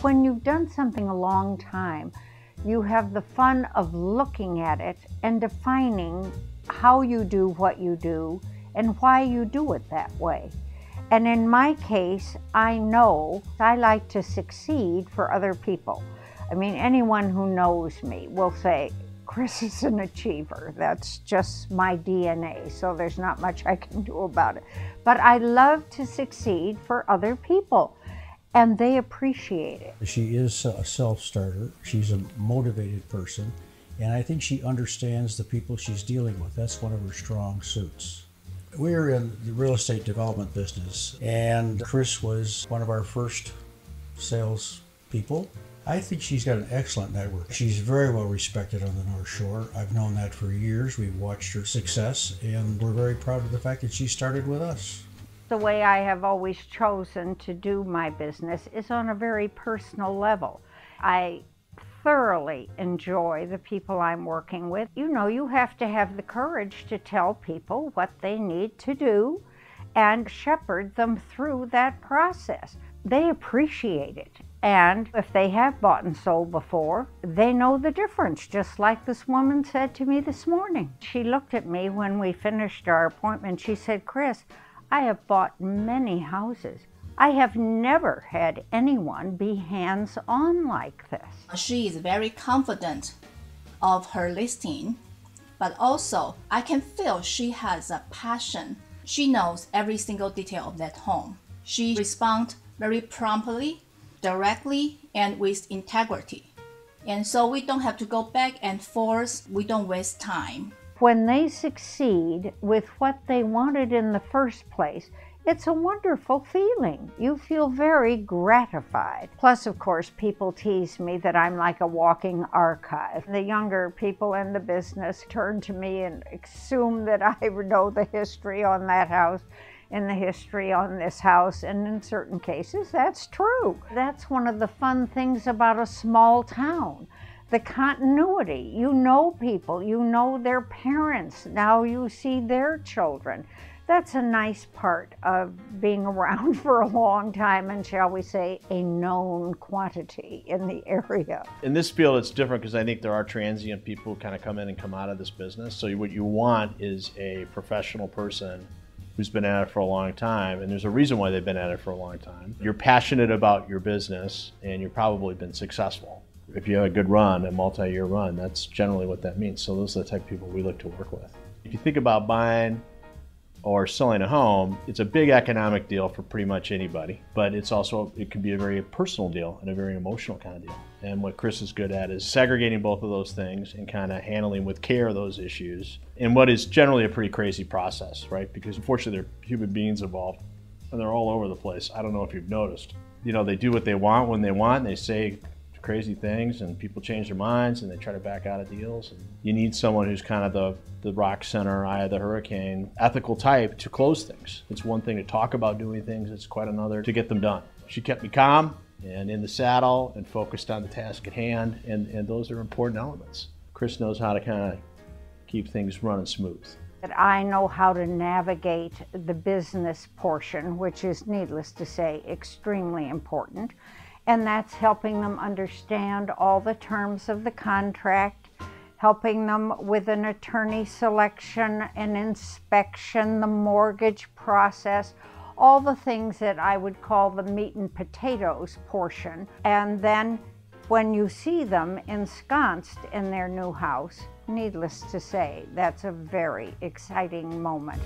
When you've done something a long time, you have the fun of looking at it and defining how you do what you do and why you do it that way. And in my case, I know I like to succeed for other people. I mean, anyone who knows me will say, Chris is an achiever. That's just my DNA, so there's not much I can do about it. But I love to succeed for other people, and they appreciate it. She is a self-starter. She's a motivated person, and I think she understands the people she's dealing with. That's one of her strong suits. We're in the real estate development business, and Chris was one of our first sales people. I think she's got an excellent network. She's very well respected on the North Shore. I've known that for years. We've watched her success, and we're very proud of the fact that she started with us. The way I have always chosen to do my business is on a very personal level. I thoroughly enjoy the people I'm working with. You know, you have to have the courage to tell people what they need to do and shepherd them through that process. They appreciate it. And if they have bought and sold before, they know the difference, just like this woman said to me this morning. She looked at me when we finished our appointment. She said, Chris, I have bought many houses. I have never had anyone be hands-on like this. She is very confident of her listing, but also I can feel she has a passion. She knows every single detail of that home. She responds very promptly, directly, and with integrity. And so we don't have to go back and forth. We don't waste time. When they succeed with what they wanted in the first place, it's a wonderful feeling. You feel very gratified. Plus, of course, people tease me that I'm like a walking archive. The younger people in the business turn to me and assume that I know the history on that house and the history on this house, and in certain cases, that's true. That's one of the fun things about a small town. The continuity. You know people, you know their parents, now you see their children. That's a nice part of being around for a long time and, shall we say, a known quantity in the area. In this field, it's different because I think there are transient people who kind of come in and come out of this business. So what you want is a professional person who's been at it for a long time, and there's a reason why they've been at it for a long time. You're passionate about your business, and you've probably been successful. If you have a good run, a multi-year run, that's generally what that means. So those are the type of people we look to work with. If you think about buying or selling a home, it's a big economic deal for pretty much anybody, but it's also, it can be a very personal deal and a very emotional kind of deal. And what Chris is good at is segregating both of those things and kind of handling with care those issues in what is generally a pretty crazy process, right? Because unfortunately there are human beings involved and they're all over the place. I don't know if you've noticed. You know, they do what they want when they want, and they say crazy things, and people change their minds and they try to back out of deals. And you need someone who's kind of the rock center, eye of the hurricane, ethical type to close things. It's one thing to talk about doing things, it's quite another to get them done. She kept me calm and in the saddle and focused on the task at hand, and those are important elements. Chris knows how to kind of keep things running smooth. I know how to navigate the business portion, which is, needless to say, extremely important. And that's helping them understand all the terms of the contract, helping them with an attorney selection and inspection, the mortgage process, all the things that I would call the meat and potatoes portion. And then when you see them ensconced in their new house, needless to say, that's a very exciting moment.